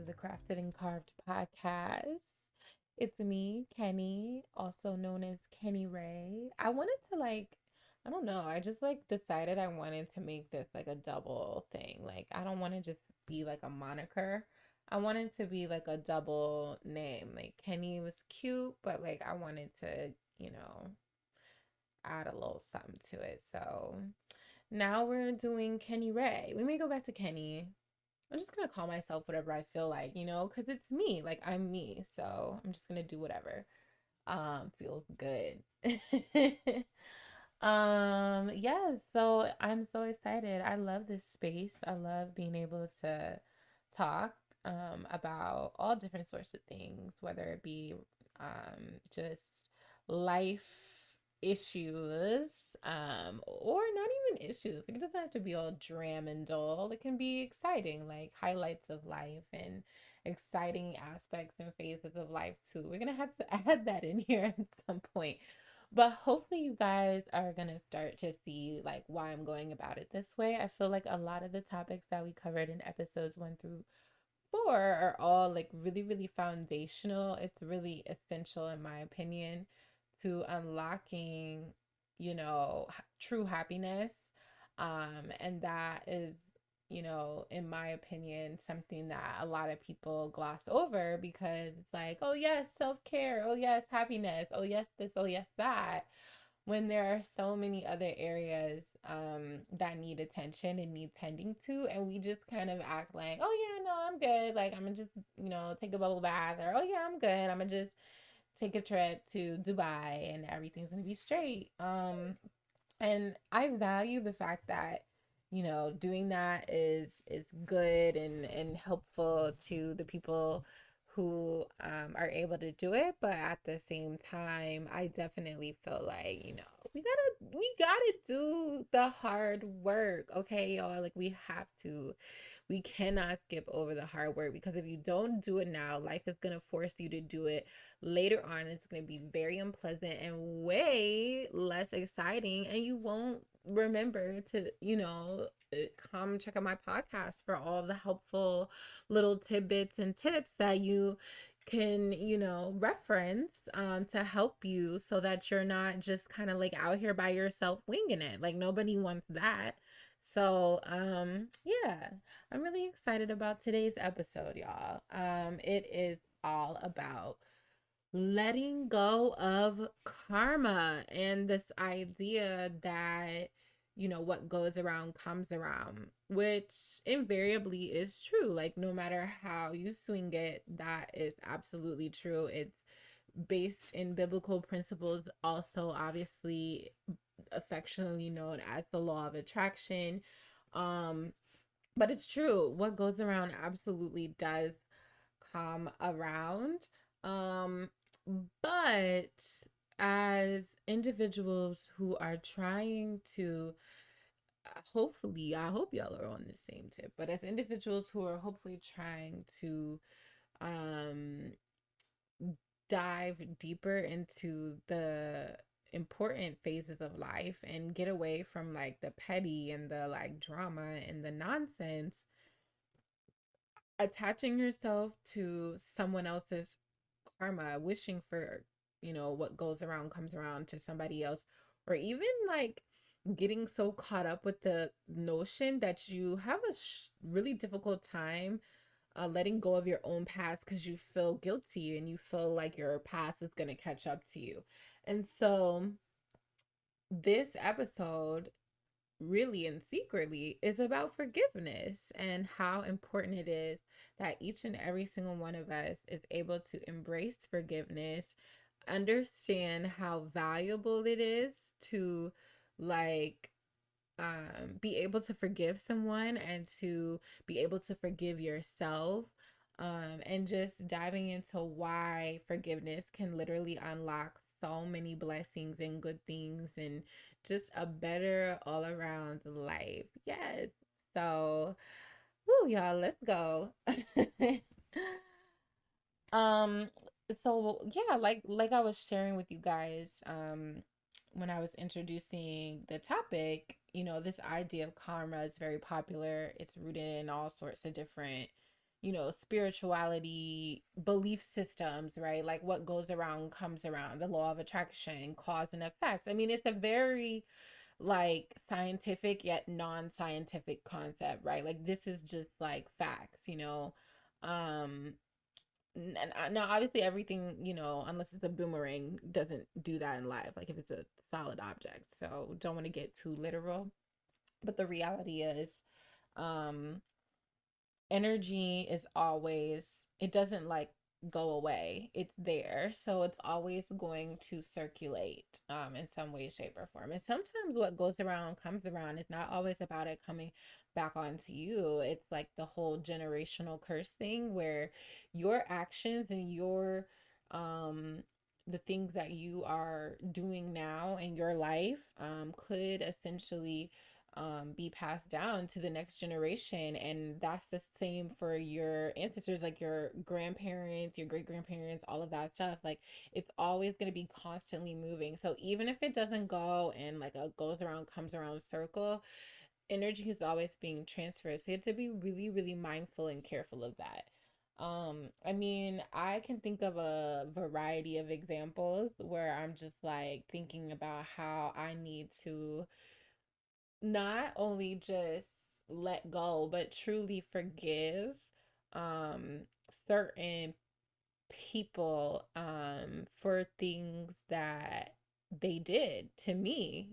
the Crafted and Carved podcast. It's me, Kenny, also known as Kenny Ray. I wanted to I don't know, I just decided I wanted to make this like a double thing. Like I don't want to just be like a moniker. I wanted to be like a double name. Like Kenny was cute, but like I wanted to, add a little something to it. So now we're doing Kenny Ray. We may go back to Kenny. I'm just gonna call myself whatever I feel like, because it's me. Like I'm me. So I'm just gonna do whatever feels good. Yeah, so I'm so excited. I love this space. I love being able to talk about all different sorts of things, whether it be just life issues or not even issues. Like, it doesn't have to be all dram and dull. It can be exciting, like highlights of life and exciting aspects and phases of life too. We're gonna have to add that in here at some point. But hopefully you guys are gonna start to see like why I'm going about it this way. I feel like a lot of the topics that we covered in episodes 1 through 4 are all like really, really foundational. It's really essential, in my opinion, to unlocking, true happiness. And that is, in my opinion, something that a lot of people gloss over because it's like, oh, yes, self care. Oh, yes, happiness. Oh, yes, this. Oh, yes, that. When there are so many other areas that need attention and need tending to, and we just kind of act like, oh yeah, no, I'm good. Like I'm gonna just, take a bubble bath, or oh yeah, I'm good. I'm gonna just take a trip to Dubai and everything's gonna be straight. And I value the fact that doing that is good and helpful to the people who are able to do it, but at the same time I definitely feel like we gotta do the hard work, okay, y'all. Like we cannot skip over the hard work, because if you don't do it now, life is gonna force you to do it later on. It's going to be very unpleasant and way less exciting, and you won't remember to come check out my podcast for all the helpful little tidbits and tips that you can reference to help you, so that you're not just kind of like out here by yourself winging it. Like nobody wants that. So yeah, I'm really excited about today's episode, y'all. It is all about letting go of karma and this idea that what goes around comes around, which invariably is true. Like no matter how you swing it, that is absolutely true. It's based in biblical principles, also obviously affectionately known as the law of attraction. um but it's true, what goes around absolutely does come around. Um, but as individuals who are trying to, hopefully, I hope y'all are on the same tip, but as individuals who are hopefully trying to um, dive deeper into the important phases of life and get away from like the petty and the like drama and the nonsense, attaching yourself to someone else's karma, wishing for, what goes around comes around to somebody else, or even like getting so caught up with the notion that you have a really difficult time letting go of your own past because you feel guilty and you feel like your past is going to catch up to you. And so this episode really and secretly is about forgiveness and how important it is that each and every single one of us is able to embrace forgiveness, understand how valuable it is to like be able to forgive someone and to be able to forgive yourself, and just diving into why forgiveness can literally unlock so many blessings and good things and just a better all around life. Yes. So, woo, y'all, let's go. um, so yeah, like I was sharing with you guys, when I was introducing the topic, this idea of karma is very popular. It's rooted in all sorts of different, spirituality, belief systems, right? Like what goes around comes around, the law of attraction, cause and effects. I mean, it's a very like scientific yet non-scientific concept, right? Like this is just like facts. Um, and now obviously everything, unless it's a boomerang, doesn't do that in life. Like if it's a solid object. So don't want to get too literal. But the reality is, um, energy is always, it doesn't like go away, it's there, so it's always going to circulate in some way, shape, or form. And sometimes what goes around comes around. It's not always about it coming back onto you. It's like the whole generational curse thing where your actions and your the things that you are doing now in your life could essentially be passed down to the next generation. And that's the same for your ancestors, like your grandparents, your great grandparents, all of that stuff. Like it's always going to be constantly moving. So even if it doesn't go in like a goes around, comes around circle, energy is always being transferred. So you have to be really, really mindful and careful of that. I mean, I can think of a variety of examples where I'm just like thinking about how I need to not only just let go, but truly forgive um certain people for things that they did to me,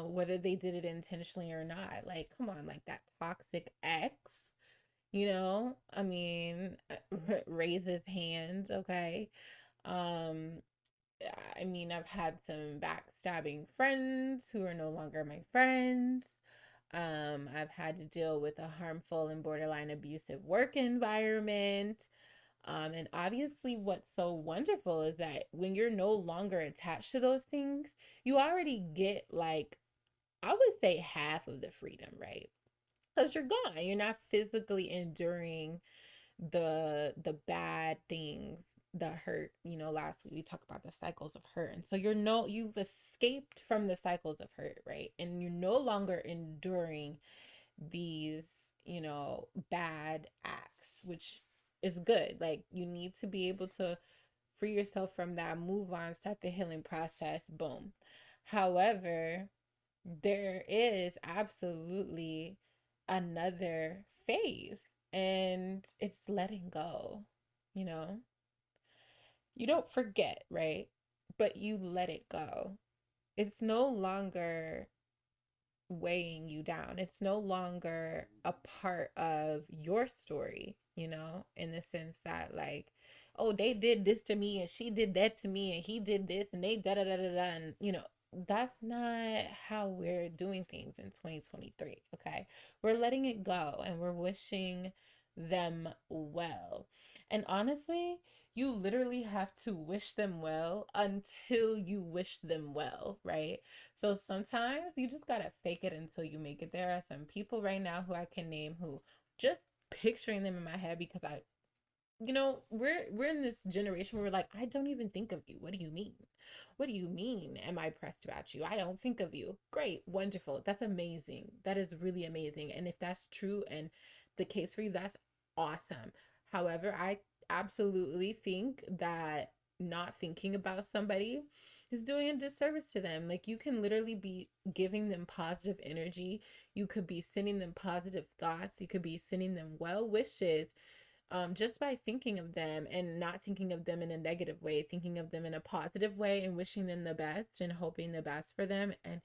whether they did it intentionally or not. Like, come on, like that toxic ex, I mean, raise his hands, okay? Um, I mean, I've had some backstabbing friends who are no longer my friends. I've had to deal with a harmful and borderline abusive work environment. And obviously, what's so wonderful is that when you're no longer attached to those things, you already get like, I would say half of the freedom, right? Because you're gone. You're not physically enduring the bad things, the hurt. Last week we talked about the cycles of hurt, and so you've escaped from the cycles of hurt, right? And you're no longer enduring these bad acts, which is good. Like you need to be able to free yourself from that, move on, start the healing process, boom. However, there is absolutely another phase, and it's letting go. You know, you don't forget, right? But you let it go. It's no longer weighing you down. It's no longer a part of your story, in the sense that, like, oh, they did this to me and she did that to me and he did this and they da da da da da. And, that's not how we're doing things in 2023. Okay. We're letting it go and we're wishing them well. And honestly, you literally have to wish them well until you wish them well, right? So sometimes you just gotta fake it until you make it. There are some people right now who I can name who just picturing them in my head because we're in this generation where we're like, I don't even think of you. What do you mean? What do you mean? Am I pressed about you? I don't think of you. Great, wonderful. That's amazing. That is really amazing. And if that's true and the case for you, that's awesome. However, I absolutely think that not thinking about somebody is doing a disservice to them. Like you can literally be giving them positive energy. You could be sending them positive thoughts. You could be sending them well wishes just by thinking of them and not thinking of them in a negative way, thinking of them in a positive way and wishing them the best and hoping the best for them. And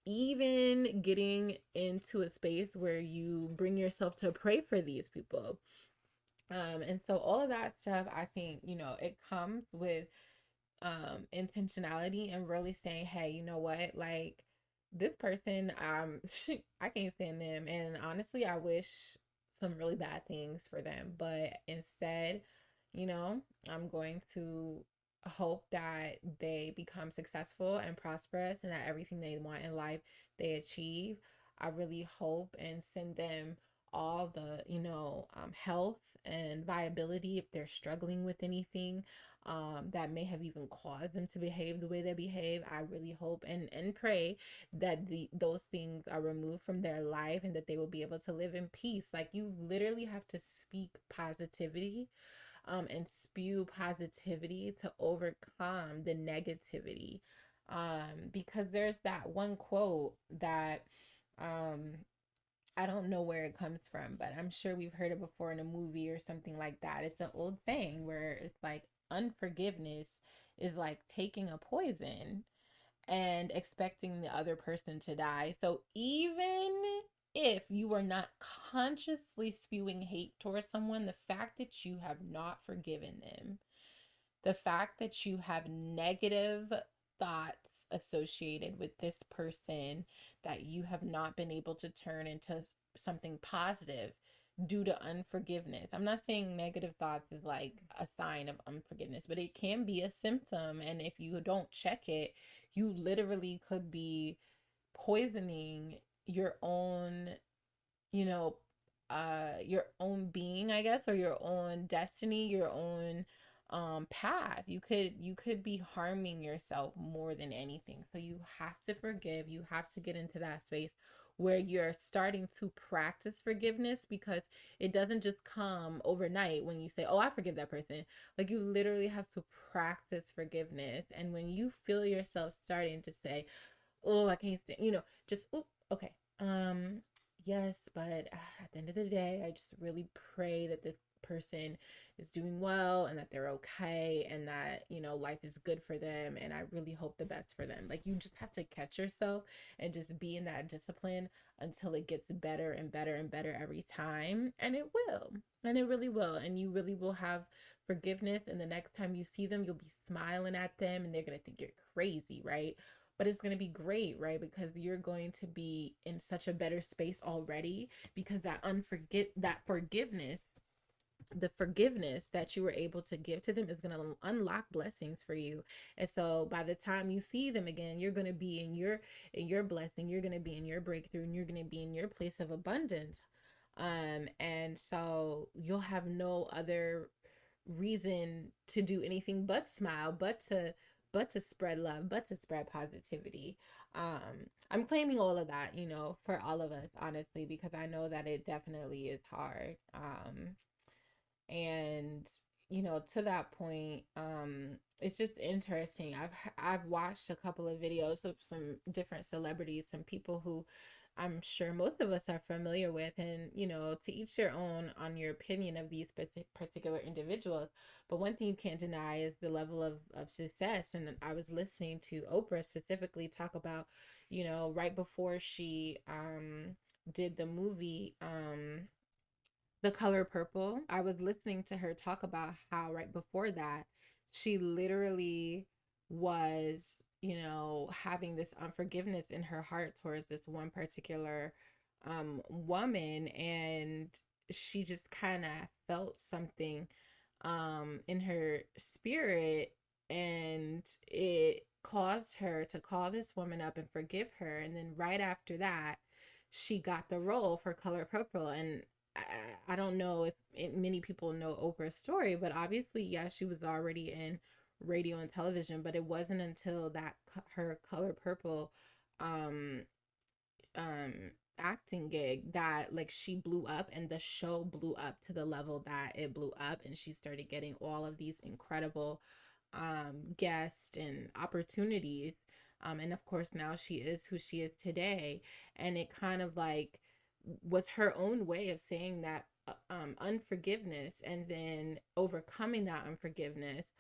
even getting into a space where you bring yourself to pray for these people. And so all of that stuff, I think, it comes with intentionality and really saying, hey, you know what, like this person, I can't stand them, and honestly I wish some really bad things for them, but instead, I'm going to hope that they become successful and prosperous and that everything they want in life they achieve. I really hope and send them all the, health and viability if they're struggling with anything that may have even caused them to behave the way they behave. I really hope and pray that those things are removed from their life and that they will be able to live in peace. Like, you literally have to speak positivity and spew positivity to overcome the negativity. Because there's that one quote that um, I don't know where it comes from, but I'm sure we've heard it before in a movie or something like that. It's an old saying where it's like unforgiveness is like taking a poison and expecting the other person to die. So even if you are not consciously spewing hate towards someone, the fact that you have not forgiven them, the fact that you have negative thoughts associated with this person that you have not been able to turn into something positive due to unforgiveness. I'm not saying negative thoughts is like a sign of unforgiveness, but it can be a symptom. And if you don't check it, you literally could be poisoning your own, you know, your own being, I guess, or your own destiny, your own path. You could be harming yourself more than anything. So you have to forgive. You have to get into that space where you're starting to practice forgiveness, because it doesn't just come overnight when you say, "Oh, I forgive that person." Like, you literally have to practice forgiveness. And when you feel yourself starting to say, "Oh, I can't stand," just, "Oop, okay. Yes, but at the end of the day, I just really pray that this person is doing well and that they're okay and that, life is good for them. And I really hope the best for them." Like, you just have to catch yourself and just be in that discipline until it gets better and better and better every time. And it will. And it really will. And you really will have forgiveness. And the next time you see them, you'll be smiling at them and they're going to think you're crazy, right? But it's going to be great, right? Because you're going to be in such a better space already, because that forgiveness, the forgiveness that you were able to give to them is going to unlock blessings for you. And so by the time you see them again, you're going to be in your blessing, you're going to be in your breakthrough, and you're going to be in your place of abundance. And so you'll have no other reason to do anything but smile, but to spread love, but to spread positivity. I'm claiming all of that, for all of us, honestly, because I know that it definitely is hard. And to that point, it's just interesting. I've watched a couple of videos of some different celebrities, some people who I'm sure most of us are familiar with, and to each their own on your opinion of these particular individuals. But one thing you can't deny is the level of success. And I was listening to Oprah specifically talk about, right before she did the movie The Color Purple. I was listening to her talk about how right before that, she literally was, having this unforgiveness in her heart towards this one particular woman. And she just kind of felt something in her spirit. And it caused her to call this woman up and forgive her. And then right after that, she got the role for Color Purple. And I don't know if many people know Oprah's story, but obviously, yes, she was already in radio and television, but it wasn't until that her Color Purple um um acting gig that, like, she blew up, and the show blew up to the level that it blew up, and she started getting all of these incredible guests and opportunities. And of course, now she is who she is today. And it kind of like was her own way of saying that unforgiveness, and then overcoming that unforgiveness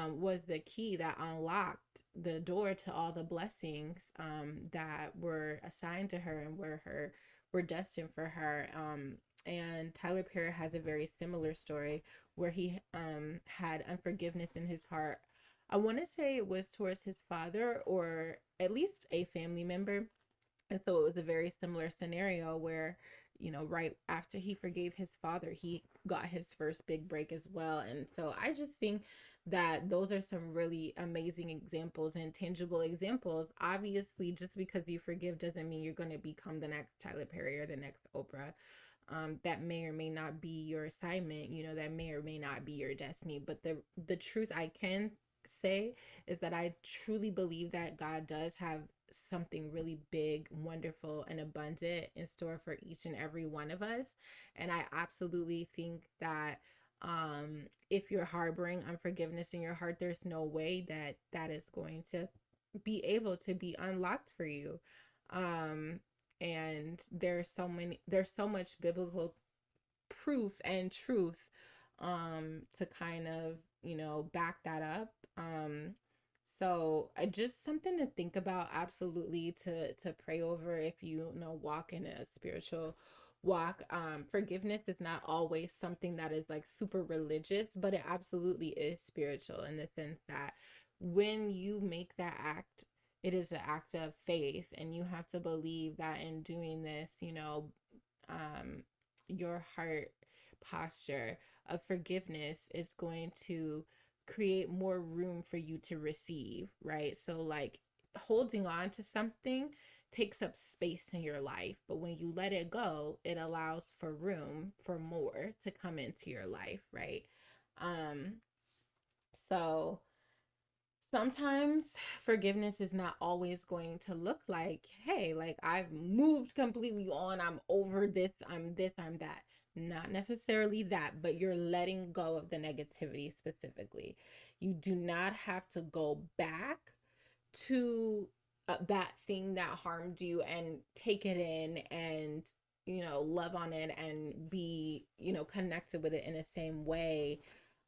was the key that unlocked the door to all the blessings that were assigned to her and were destined for her. And Tyler Perry has a very similar story where he had unforgiveness in his heart. I want to say it was towards his father or at least a family member. And so it was a very similar scenario where, right after he forgave his father, he got his first big break as well. And so I just think that those are some really amazing examples and tangible examples. Obviously, just because you forgive doesn't mean you're going to become the next Tyler Perry or the next Oprah. that may or may not be your assignment, that may or may not be your destiny. But the truth I can say is that I truly believe that God does have something really big, wonderful, and abundant in store for each and every one of us. And I absolutely think that if you're harboring unforgiveness in your heart, there's no way that that is going to be able to be unlocked for you. Um, and there's so much biblical proof and truth to kind of, back that up. So just something to think about, absolutely, to pray over if you know walk in a spiritual walk. Forgiveness is not always something that is like super religious, but it absolutely is spiritual in the sense that when you make that act, it is an act of faith, and you have to believe that in doing this, um your heart posture of forgiveness is going to create more room for you to receive, right? So, like, holding on to something takes up space in your life, but when you let it go, it allows for room for more to come into your life, right? Um, so sometimes forgiveness is not always going to look like, hey, like I've moved completely on, I'm over this, I'm that. Not necessarily that, but you're letting go of the negativity specifically. You do not have to go back to that thing that harmed you and take it in and, love on it and be, connected with it in the same way.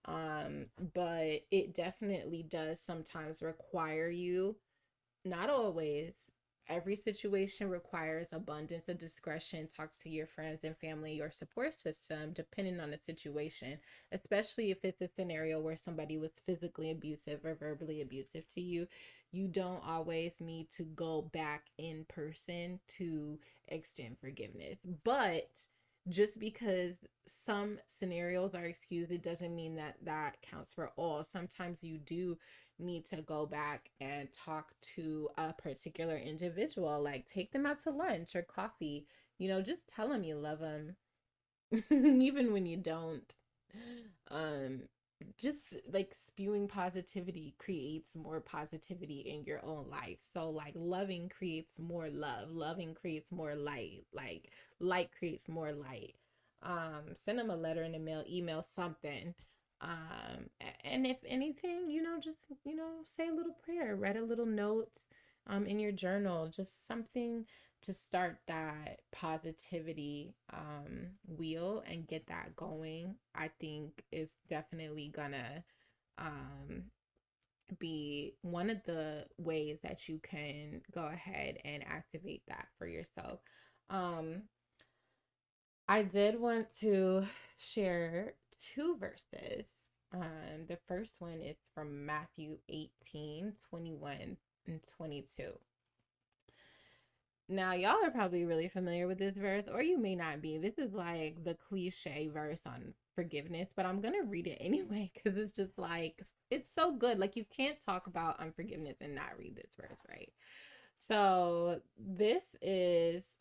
But it definitely does sometimes require you, not always. Every situation requires abundance of discretion. Talk to your friends and family, your support system, depending on the situation, especially if it's a scenario where somebody was physically abusive or verbally abusive to you. You don't always need to go back in person to extend forgiveness. But just because some scenarios are excused, it doesn't mean that that counts for all. Sometimes you do need to go back and talk to a particular individual, like take them out to lunch or coffee, just tell them you love them, even when you don't. Um, just like spewing positivity creates more positivity in your own life. So, like, loving creates more love, loving creates more light, like light creates more light. Send them a letter in the mail, email something. And if anything, just, say a little prayer, write a little note in your journal, just something to start that positivity wheel and get that going. I think is definitely gonna um be one of the ways that you can go ahead and activate that for yourself. um I did want to share two verses. The first one is from Matthew 18:21 and 22. Now, y'all are probably really familiar with this verse, or you may not be. This is like the cliche verse on forgiveness, but I'm going to read it anyway because it's just like, it's so good. Like, you can't talk about unforgiveness and not read this verse, right? So, this is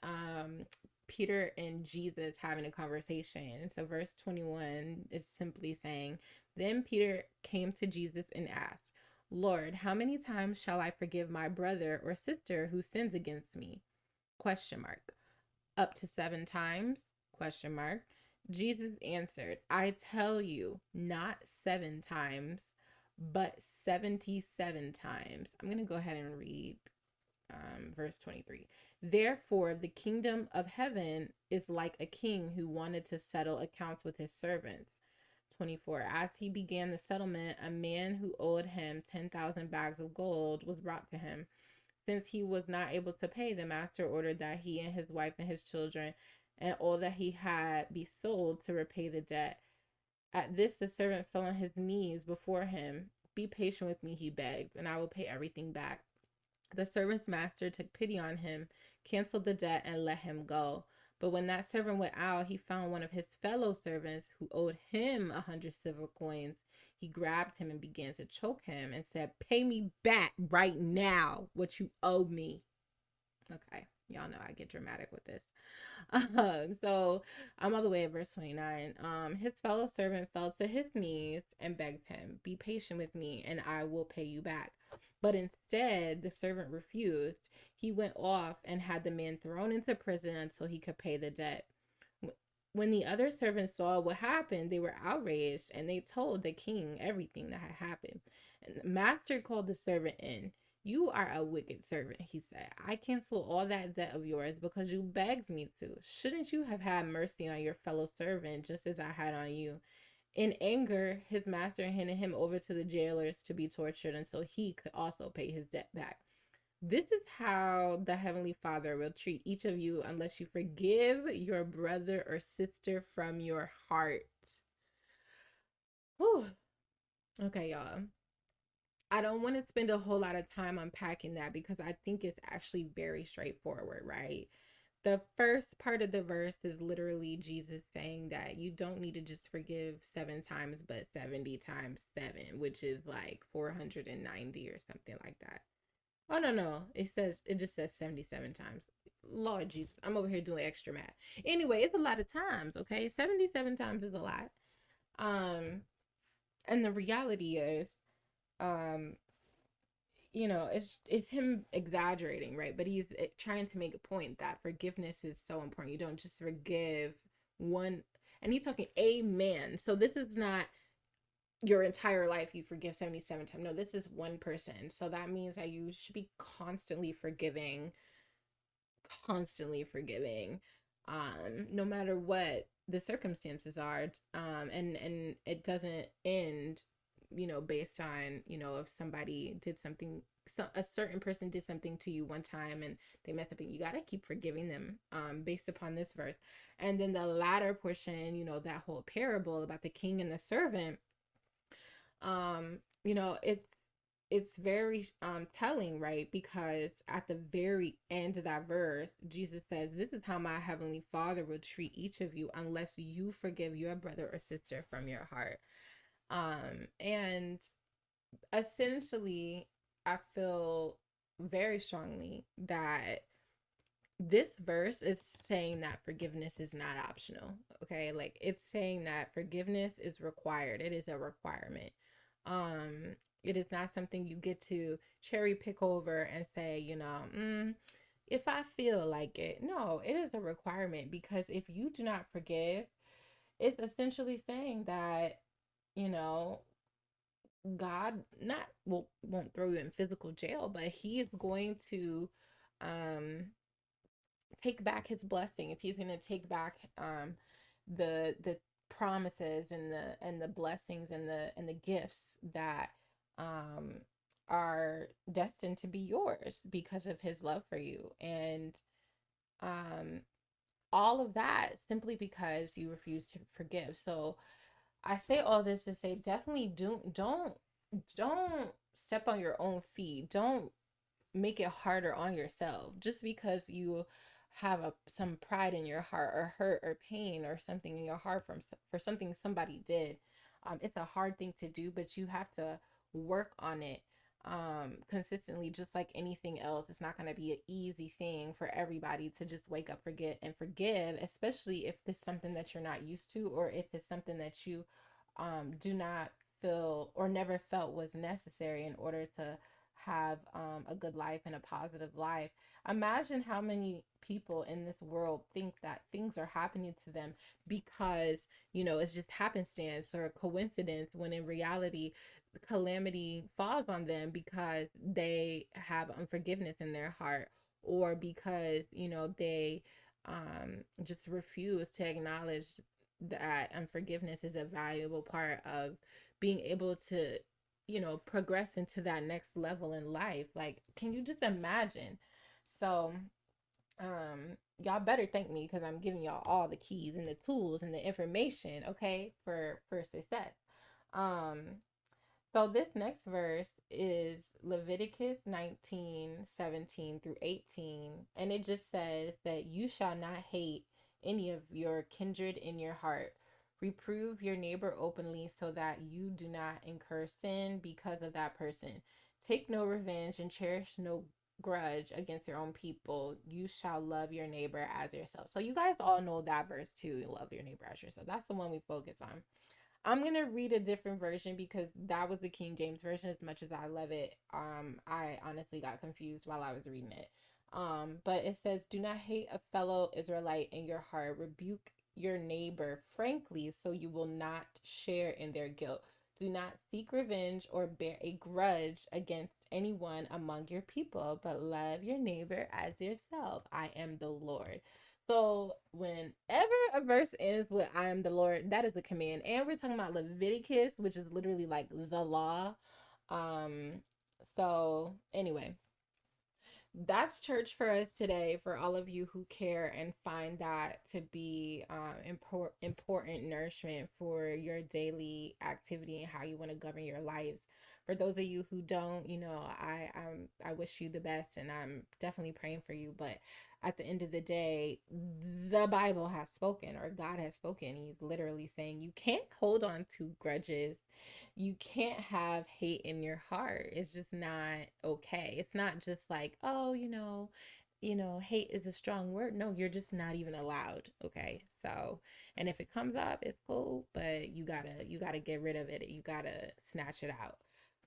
Peter and Jesus having a conversation. So, verse 21 is simply saying, Then Peter came to Jesus and asked, Lord, how many times shall I forgive my brother or sister who sins against me? Question mark. Up to 7 times? Question mark. Jesus answered, I tell you, not 7 times, but 77 times. I'm going to go ahead and read verse 23. Therefore, the kingdom of heaven is like a king who wanted to settle accounts with his servants. 24. As he began the settlement, a man who owed him 10,000 bags of gold was brought to him. Since he was not able to pay, the master ordered that he and his wife and his children and all that he had be sold to repay the debt. At this, the servant fell on his knees before him. Be patient with me, he begged, and I will pay everything back. The servant's master took pity on him, canceled the debt, and let him go. But when that servant went out, he found one of his fellow servants who owed him 100 silver coins. He grabbed him and began to choke him and said, Pay me back right now what you owe me. Okay. Y'all know I get dramatic with this. So I'm all the way at verse 29. His fellow servant fell to his knees and begged him, "Be patient with me, and I will pay you back." But instead, the servant refused. He went off and had the man thrown into prison until he could pay the debt. When the other servants saw what happened, they were outraged and they told the king everything that had happened. And the master called the servant in. "You are a wicked servant," he said. "I cancel all that debt of yours because you begged me to. Shouldn't you have had mercy on your fellow servant just as I had on you?" In anger, his master handed him over to the jailers to be tortured until he could also pay his debt back. This is how the Heavenly Father will treat each of you unless you forgive your brother or sister from your heart. Whew. Okay, y'all. I don't want to spend a whole lot of time unpacking that because I think it's actually very straightforward, right? The first part of the verse is literally Jesus saying that you don't need to just forgive 7 times, but 70 times 7, which is like 490 or something like that. Oh no, no. It just says 77 times. Lord Jesus, I'm over here doing extra math. Anyway, it's a lot of times, okay? 77 times is a lot. Um, and the reality is, um, it's him exaggerating, right? But he's trying to make a point that forgiveness is so important. You don't just forgive one, and he's talking a man. So this is not your entire life you forgive 77 times. No, this is one person. So that means that you should be constantly forgiving, no matter what the circumstances are. And it doesn't end, based on, if somebody did something, so a certain person did something to you one time and they messed up, and you got to keep forgiving them, based upon this verse. And then the latter portion, that whole parable about the king and the servant, it's very telling, right? Because at the very end of that verse, Jesus says, "This is how my heavenly Father will treat each of you unless you forgive your brother or sister from your heart." And essentially, I feel very strongly that this verse is saying that forgiveness is not optional. Okay, like it's saying that forgiveness is required. It is a requirement. It is not something you get to cherry pick over and say, if I feel like it. No, it is a requirement, because if you do not forgive, it's essentially saying that, you know God not will won't throw you in physical jail, but he is going to um take back his blessings. He's going to take back the promises and the blessings and the gifts that um are destined to be yours because of his love for you. And um all of that simply because you refuse to forgive. So I say all this to say, definitely don't step on your own feet. Don't make it harder on yourself just because you have some pride in your heart, or hurt or pain or something in your heart for something somebody did. It's a hard thing to do, but you have to work on it consistently, just like anything else. It's not going to be an easy thing for everybody to just wake up, forget, and forgive, especially if it's something that you're not used to, or if it's something that you do not feel or never felt was necessary in order to have a good life and a positive life. Imagine how many people in this world think that things are happening to them because, it's just happenstance or coincidence, when in reality, calamity falls on them because they have unforgiveness in their heart, or because, they just refuse to acknowledge that unforgiveness is a valuable part of being able to, progress into that next level in life. Like, can you just imagine? So, y'all better thank me, because I'm giving y'all all the keys and the tools and the information, okay, for success. Um, so this next verse is Leviticus 19:17 through 18, and it just says that you shall not hate any of your kindred in your heart. Reprove your neighbor openly so that you do not incur sin because of that person. Take no revenge and cherish no grudge against your own people, you shall love your neighbor as yourself. So you guys all know that verse too, love your neighbor as yourself. That's the one we focus on. I'm gonna read a different version because that was the King James version. As much as I love it, I honestly got confused while I was reading it. But it says, "Do not hate a fellow Israelite in your heart. Rebuke your neighbor frankly, so you will not share in their guilt. Do not seek revenge or bear a grudge against anyone among your people, but love your neighbor as yourself. I am the Lord." So whenever a verse ends with "I am the Lord," that is a command. And we're talking about Leviticus, which is literally like the law. Um, so anyway, that's church for us today. For all of you who care and find that to be important nourishment for your daily activity and how you want to govern your lives. For those of you who don't, I wish you the best, and I'm definitely praying for you. But at the end of the day, the Bible has spoken, or God has spoken. He's literally saying you can't hold on to grudges, you can't have hate in your heart. It's just not okay. It's not just like, oh, hate is a strong word. No, you're just not even allowed. Okay. So, and if it comes up, it's cool, but you gotta get rid of it. You gotta snatch it out.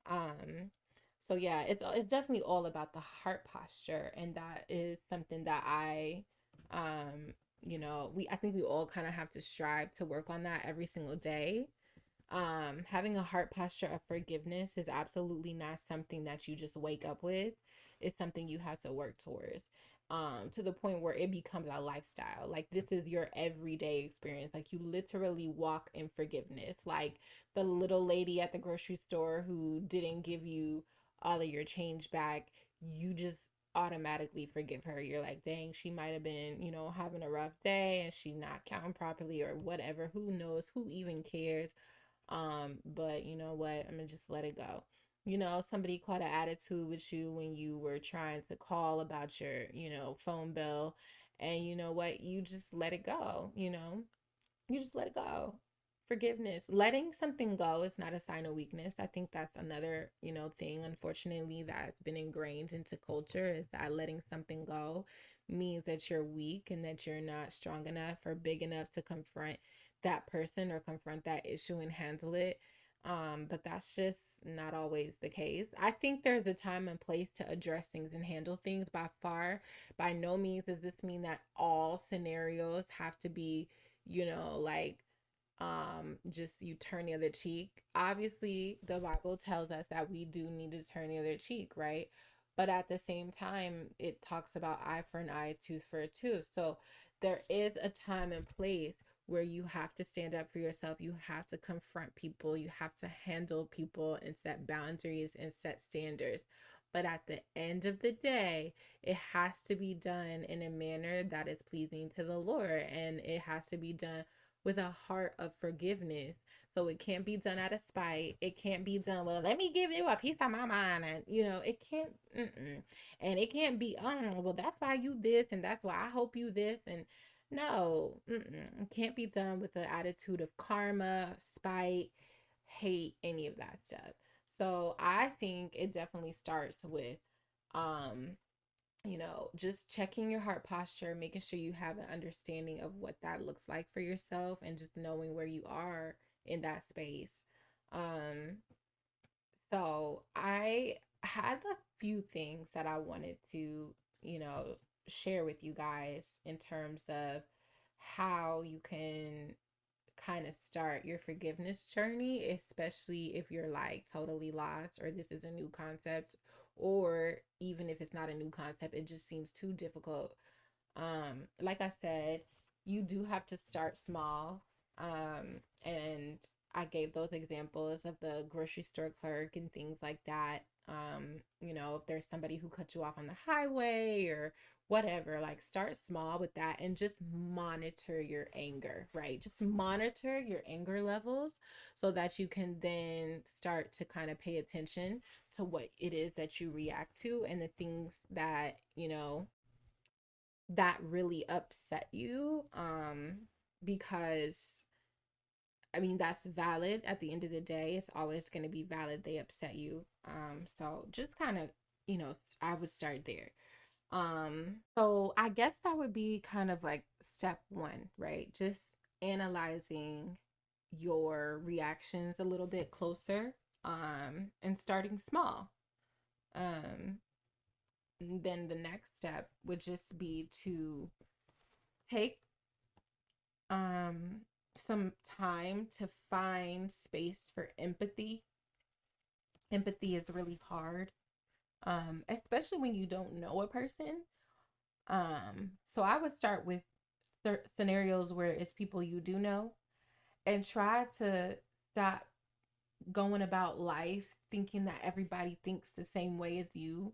Um, so yeah, it's definitely all about the heart posture, and that is something that I think we all kind of have to strive to work on that every single day. Having a heart posture of forgiveness is absolutely not something that you just wake up with. It's something you have to work towards, to the point where it becomes a lifestyle. Like, this is your everyday experience. Like, you literally walk in forgiveness. Like the little lady at the grocery store who didn't give you all of your change back, you just automatically forgive her. You're like, dang, she might have been, having a rough day and she not counting properly or whatever. Who knows? Who even cares? But you know what? I'm gonna just let it go. Somebody caught an attitude with you when you were trying to call about your, phone bill, and you know what? You just let it go, you just let it go. Forgiveness, letting something go is not a sign of weakness. I think that's another, thing, unfortunately, that's been ingrained into culture, is that letting something go means that you're weak and that you're not strong enough or big enough to confront that person or confront that issue and handle it. But that's just not always the case. I think there's a time and place to address things and handle things. By no means does this mean that all scenarios have to be, like, just you turn the other cheek. Obviously, the Bible tells us that we do need to turn the other cheek, right? But at the same time, it talks about eye for an eye, tooth for a tooth. So there is a time and place where you have to stand up for yourself. You have to confront people. You have to handle people and set boundaries and set standards. But at the end of the day, it has to be done in a manner that is pleasing to the Lord. And it has to be done with a heart of forgiveness. So it can't be done out of spite. It can't be done, well, let me give you a piece of my mind. And, it can't, and it can't be, well, that's why you this, and that's why I hope you this. And no, it can't be done with the attitude of karma, spite, hate, any of that stuff. So I think it definitely starts with, um, just checking your heart posture, making sure you have an understanding of what that looks like for yourself, and just knowing where you are in that space. Um, so I had a few things that I wanted to, share with you guys in terms of how you can kind of start your forgiveness journey, especially if you're like totally lost or this is a new concept, or even if it's not a new concept, it just seems too difficult. Like I said, you do have to start small. And I gave those examples of the grocery store clerk and things like that. If there's somebody who cut you off on the highway or whatever, like, start small with that and just monitor your anger, right? Just monitor your anger levels so that you can then start to kind of pay attention to what it is that you react to and the things that, that really upset you. Because I mean, that's valid. At the end of the day, it's always going to be valid. They upset you. So just kind of I would start there. So I guess that would be kind of like step one, right? Just analyzing your reactions a little bit closer, and starting small. Um, then the next step would just be to take um some time to find space for empathy. Empathy is really hard, especially when you don't know a person. So I would start with scenarios where it's people you do know, and try to stop going about life thinking that everybody thinks the same way as you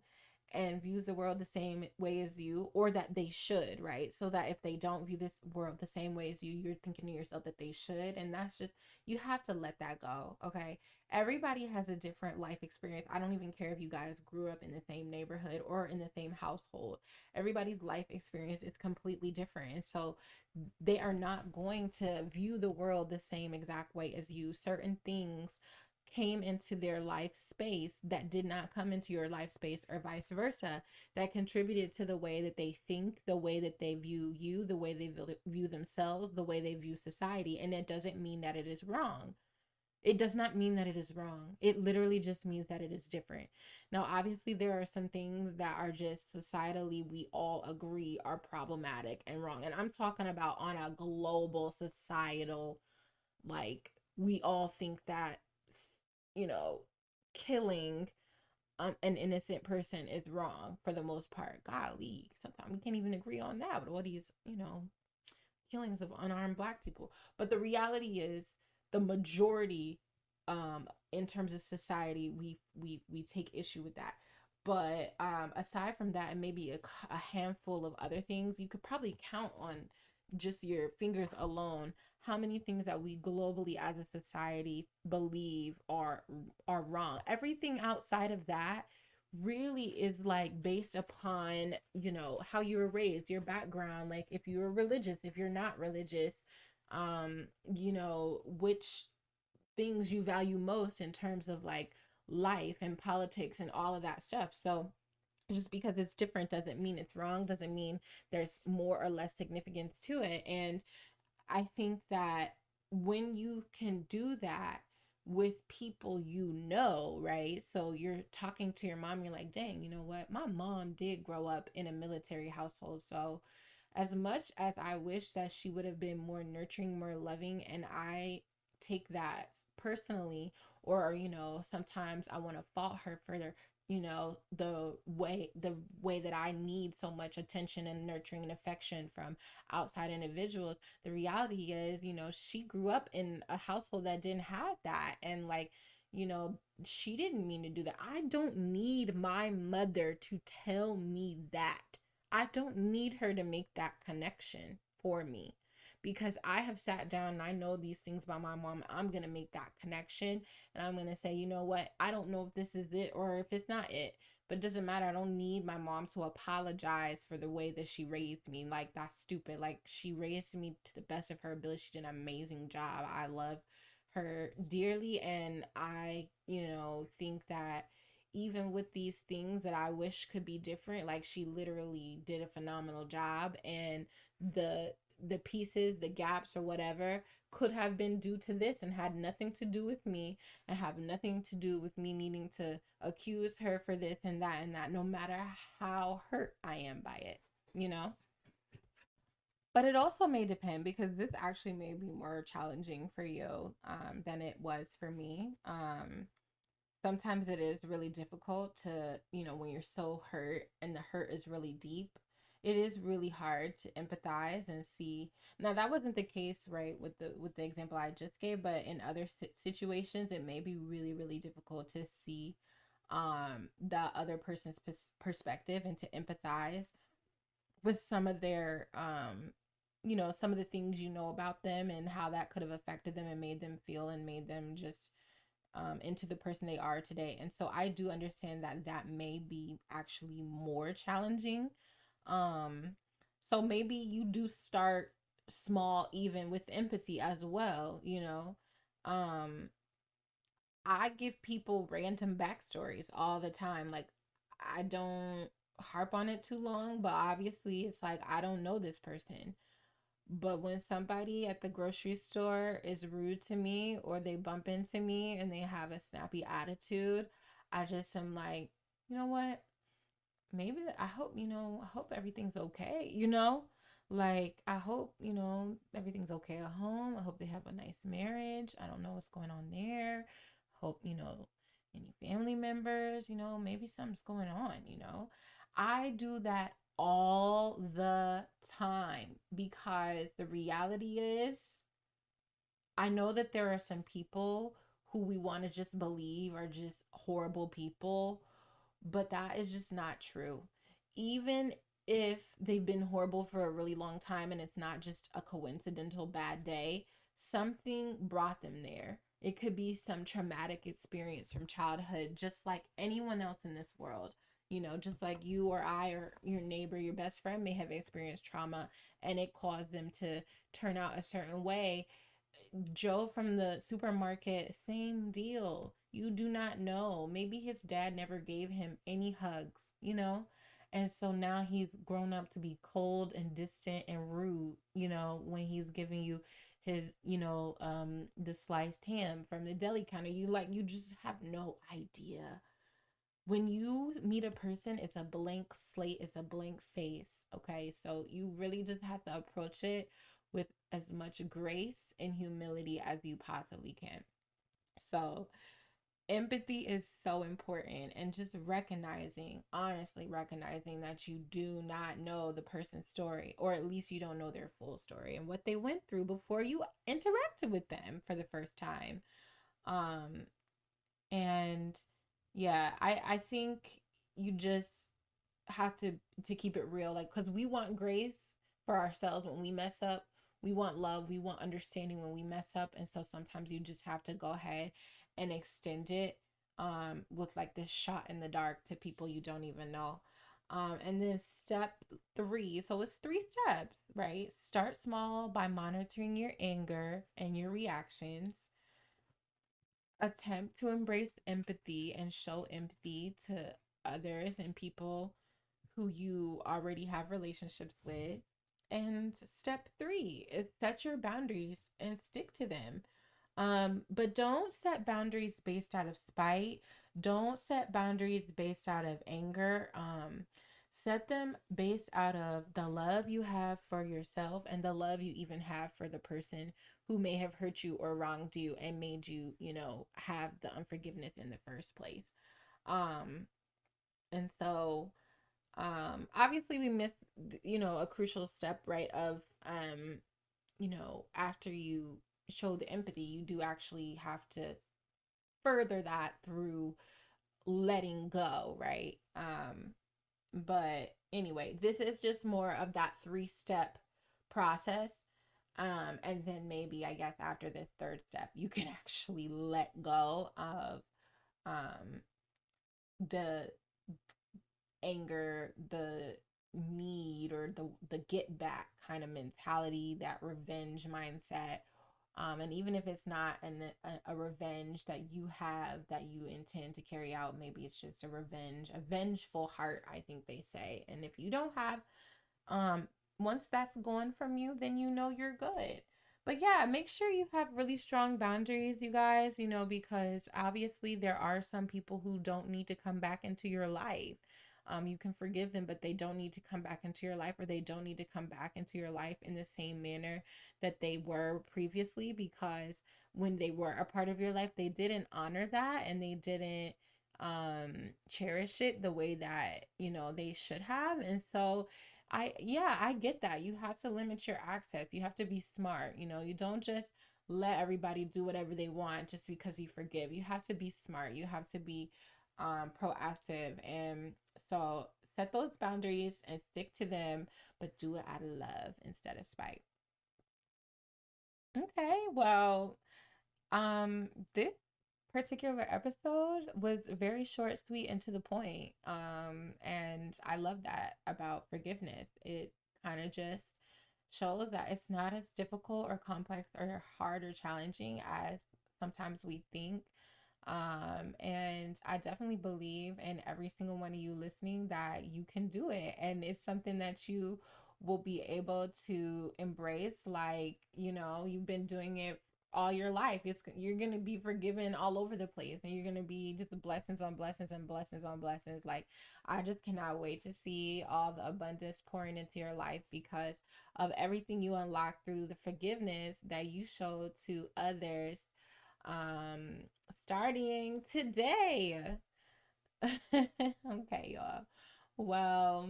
and views the world the same way as you, or that they should, right? So that if they don't view this world the same way as you, you're thinking to yourself that they should. And that's just, you have to let that go, okay? Everybody has a different life experience. I don't even care if you guys grew up in the same neighborhood or in the same household. Everybody's life experience is completely different. And so they are not going to view the world the same exact way as you. Certain things came into their life space that did not come into your life space, or vice versa, that contributed to the way that they think, the way that they view you, the way they view themselves, the way they view society. And it doesn't mean that it is wrong. It does not mean that it is wrong. It literally just means that it is different. Now, obviously, there are some things that are just societally, we all agree are problematic and wrong. And I'm talking about on a global societal, like, we all think that, you know, killing an innocent person is wrong for the most part. Golly, sometimes we can't even agree on that. But all these, killings of unarmed Black people. But the reality is, the majority, in terms of society, we take issue with that. But aside from that, and maybe a handful of other things, you could probably count on just your fingers alone how many things that we globally as a society believe are wrong. Everything outside of that really is like based upon, how you were raised, your background, like if you're religious, if you're not religious, which things you value most in terms of like life and politics and all of that stuff. So just because it's different doesn't mean it's wrong, doesn't mean there's more or less significance to it. And I think that when you can do that with people, right? So you're talking to your mom, you're like, dang, you know what? My mom did grow up in a military household. So as much as I wish that she would have been more nurturing, more loving, and I take that personally, or, sometimes I want to fault her for the way that I need so much attention and nurturing and affection from outside individuals. The reality is, she grew up in a household that didn't have that. And like, you know, she didn't mean to do that. I don't need my mother to tell me that. I don't need her to make that connection for me, because I have sat down and I know these things about my mom. I'm going to make that connection, and I'm going to say, you know what? I don't know if this is it or if it's not it, but it doesn't matter. I don't need my mom to apologize for the way that she raised me. Like, that's stupid. Like, she raised me to the best of her ability. She did an amazing job. I love her dearly. And I, think that even with these things that I wish could be different, like she literally did a phenomenal job. And the pieces, the gaps or whatever could have been due to this and had nothing to do with me, and have nothing to do with me needing to accuse her for this and that, no matter how hurt I am by it, you know? But it also may depend, because this actually may be more challenging for you, than it was for me. Sometimes it is really difficult to, when you're so hurt and the hurt is really deep, it is really hard to empathize and see. Now, that wasn't the case, right, with the example I just gave, but in other situations, it may be really, really difficult to see the other person's perspective, and to empathize with some of their some of the things about them, and how that could have affected them and made them feel and made them just into the person they are today. And so I do understand that that may be actually more challenging. Um, so maybe you do start small, even with empathy as well. Um, I give people random backstories all the time. Like, I don't harp on it too long, but obviously it's like I don't know this person. But when somebody at the grocery store is rude to me or they bump into me and they have a snappy attitude, I just am like, you know what? Maybe I hope, I hope everything's okay, Like, I hope, everything's okay at home. I hope they have a nice marriage. I don't know what's going on there. Hope, any family members, maybe something's going on, I do that all the time because the reality is I know that there are some people who we want to just believe are just horrible people, but that is just not true. Even if they've been horrible for a really long time and it's not just a coincidental bad day, something brought them there. It could be some traumatic experience from childhood, just like anyone else in this world. Just like you or I or your neighbor, your best friend may have experienced trauma and it caused them to turn out a certain way. Joe from the supermarket, same deal. You do not know. Maybe his dad never gave him any hugs. And so now he's grown up to be cold and distant and rude, when he's giving you his, the sliced ham from the deli counter. You just have no idea. When you meet a person, it's a blank slate, it's a blank face. Okay. So you really just have to approach it with as much grace and humility as you possibly can. So, empathy is so important, and just recognizing, honestly, recognizing that you do not know the person's story, or at least you don't know their full story and what they went through before you interacted with them for the first time. Um, and yeah, I think you just have to keep it real, like, because we want grace for ourselves when we mess up. We want love, we want understanding when we mess up, and so sometimes you just have to go ahead and extend it with like this shot in the dark to people you don't even know. And then step 3, so it's 3 steps, right? Start small by monitoring your anger and your reactions. Attempt to embrace empathy and show empathy to others and people who you already have relationships with. And step 3 is set your boundaries and stick to them. But don't set boundaries based out of spite. Don't set boundaries based out of anger. Set them based out of the love you have for yourself and the love you even have for the person who may have hurt you or wronged you and made you, have the unforgiveness in the first place. Um, and so obviously we missed, a crucial step, right? Of after you show the empathy, you do actually have to further that through letting go, right? But anyway, this is just more of that 3-step process. And then maybe I guess after this third step, you can actually let go of um the anger, the need, or the get back kind of mentality, that revenge mindset. And even if it's not a revenge that you have that you intend to carry out, maybe it's just a vengeful heart, I think they say. And if you don't have, um, once that's gone from you, then you're good. But yeah, make sure you have really strong boundaries, you guys, because obviously there are some people who don't need to come back into your life. You can forgive them, but they don't need to come back into your life, or they don't need to come back into your life in the same manner that they were previously, because when they were a part of your life, they didn't honor that and they didn't cherish it the way that, they should have. And so I get that. You have to limit your access. You have to be smart. You don't just let everybody do whatever they want just because you forgive. You have to be smart. You have to be proactive. And so set those boundaries and stick to them, but do it out of love instead of spite. Okay, well, this particular episode was very short, sweet, and to the point. And I love that about forgiveness. It kind of just shows that it's not as difficult or complex or hard or challenging as sometimes we think. And I definitely believe in every single one of you listening that you can do it. And it's something that you will be able to embrace. Like, you've been doing it all your life. You're going to be forgiven all over the place, and you're going to be just blessings on blessings and blessings on blessings. Like, I just cannot wait to see all the abundance pouring into your life because of everything you unlock through the forgiveness that you show to others, um starting today. Okay, y'all. Well,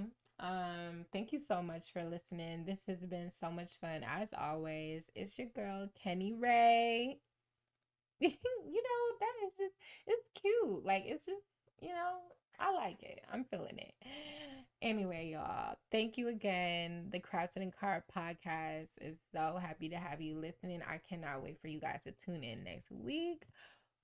thank you so much for listening. This has been so much fun as always. It's your girl Kenny Ray. That is just, it's cute. Like, it's just, I like it. I'm feeling it. Anyway, y'all, thank you again. The Crafted and Carved podcast is so happy to have you listening. I cannot wait for you guys to tune in next week.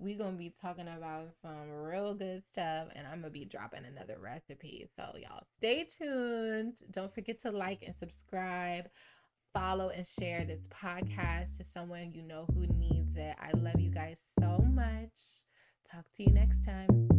We're going to be talking about some real good stuff, and I'm going to be dropping another recipe. So, y'all, stay tuned. Don't forget to like and subscribe, follow and share this podcast to someone you know who needs it. I love you guys so much. Talk to you next time.